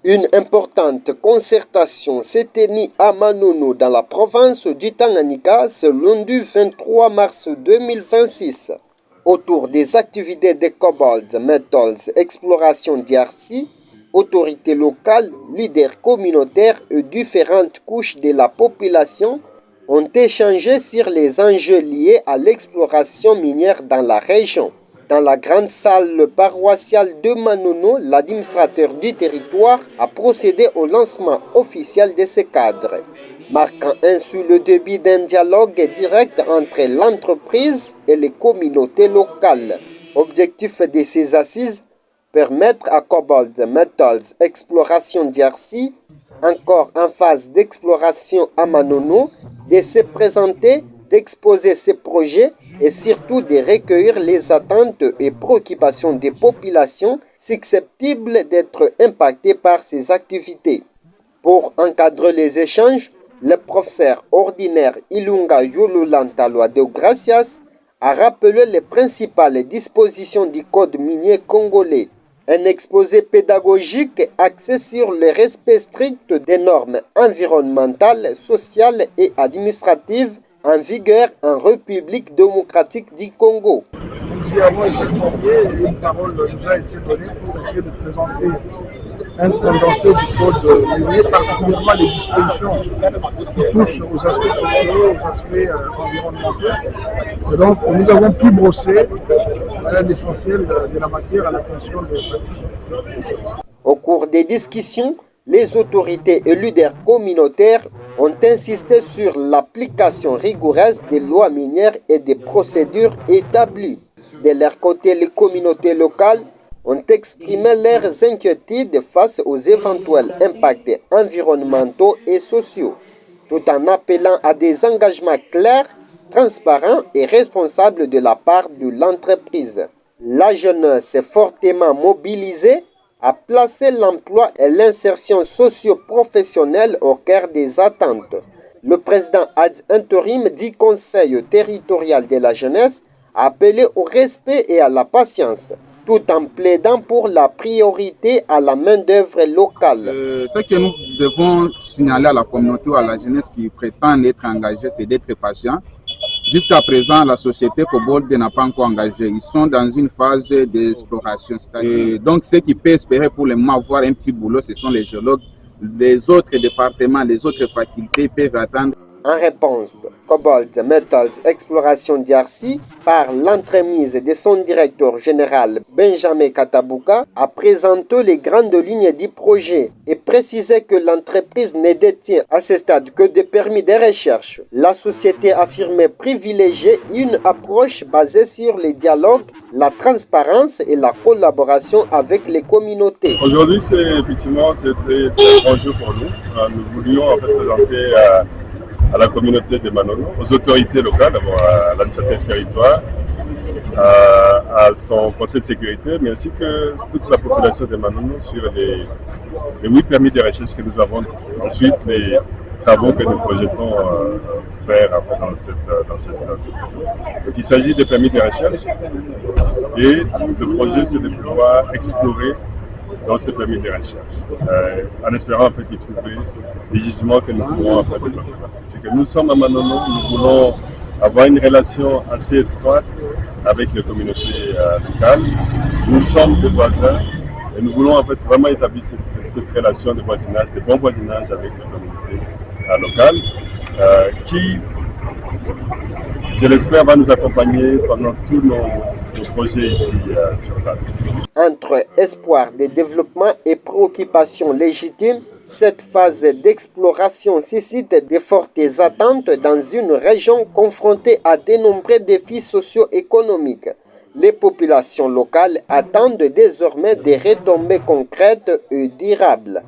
Une importante concertation s'est tenue à Manono dans la province du Tanganyika ce lundi 23 mars 2026 autour des activités de Cobalt Metals Exploration DRC. Autorités locales, leaders communautaires et différentes couches de la population ont échangé sur les enjeux liés à l'exploration minière dans la région. Dans la grande salle paroissiale de Manono, l'administrateur du territoire a procédé au lancement officiel de ce cadre, marquant ainsi le début d'un dialogue direct entre l'entreprise et les communautés locales. Objectif de ces assises, permettre à Cobalt Metals Exploration DRC, encore en phase d'exploration à Manono, de se présenter, d'exposer ses projets et surtout de recueillir les attentes et préoccupations des populations susceptibles d'être impactées par ces activités. Pour encadrer les échanges, le professeur ordinaire Ilunga Yolulantalwa de Gracias a rappelé les principales dispositions du Code minier congolais. Un exposé pédagogique axé sur le respect strict des normes environnementales, sociales et administratives en vigueur en République démocratique du Congo. Nous y avons été conviés et une parole nous a été donnée pour essayer de présenter un condensé du code minier, particulièrement les dispositions qui touchent aux aspects sociaux, aux aspects environnementaux. Et donc nous avons pu brosser l'essentiel de la matière à l'attention des participants. Au cours des discussions, les autorités et leaders communautaires ont insisté sur l'application rigoureuse des lois minières et des procédures établies. De leur côté, les communautés locales ont exprimé leurs inquiétudes face aux éventuels impacts environnementaux et sociaux, tout en appelant à des engagements clairs, transparents et responsables de la part de l'entreprise. La jeunesse est fortement mobilisée à placer l'emploi et l'insertion socio-professionnelle au cœur des attentes. Le président ad interim du Conseil territorial de la jeunesse a appelé au respect et à la patience, tout en plaidant pour la priorité à la main-d'œuvre locale. Ce que nous devons signaler à la communauté ou à la jeunesse qui prétend être engagée, c'est d'être patient. Jusqu'à présent, la société Cobalt n'a pas encore engagé. Ils sont dans une phase d'exploration. Donc, ce qui peut espérer pour le moment avoir un petit boulot, ce sont les géologues. Les autres départements, les autres facultés peuvent attendre. En réponse, Cobalt Metals Exploration DRC, par l'entremise de son directeur général Benjamin Katabuka, a présenté les grandes lignes du projet et précisé que l'entreprise ne détient à ce stade que des permis de recherche. La société affirmait privilégier une approche basée sur le dialogue, la transparence et la collaboration avec les communautés. Aujourd'hui, effectivement, c'était un grand jour pour nous. Nous voulions en fait présenter à la communauté de Manono, aux autorités locales, à l'administrateur du territoire, à son conseil de sécurité, mais ainsi que toute la population de Manono sur les 8 permis de recherche que nous avons. Ensuite, les travaux que nous projetons faire dans cette Donc il s'agit des permis de recherche et le projet c'est de pouvoir explorer dans ces permis de recherche, en espérant en fait y trouver des gisements que nous pourrons en fait développer. C'est que nous sommes à Manono, nous voulons avoir une relation assez étroite avec les communautés locales. Nous sommes des voisins et nous voulons en fait vraiment établir cette relation de voisinage, de bon voisinage avec les communautés locales, qui, je l'espère, va nous accompagner pendant tous nos projets ici sur place. Entre espoir de développement et préoccupations légitimes, cette phase d'exploration suscite de fortes attentes dans une région confrontée à de nombreux défis socio-économiques. Les populations locales attendent désormais des retombées concrètes et durables.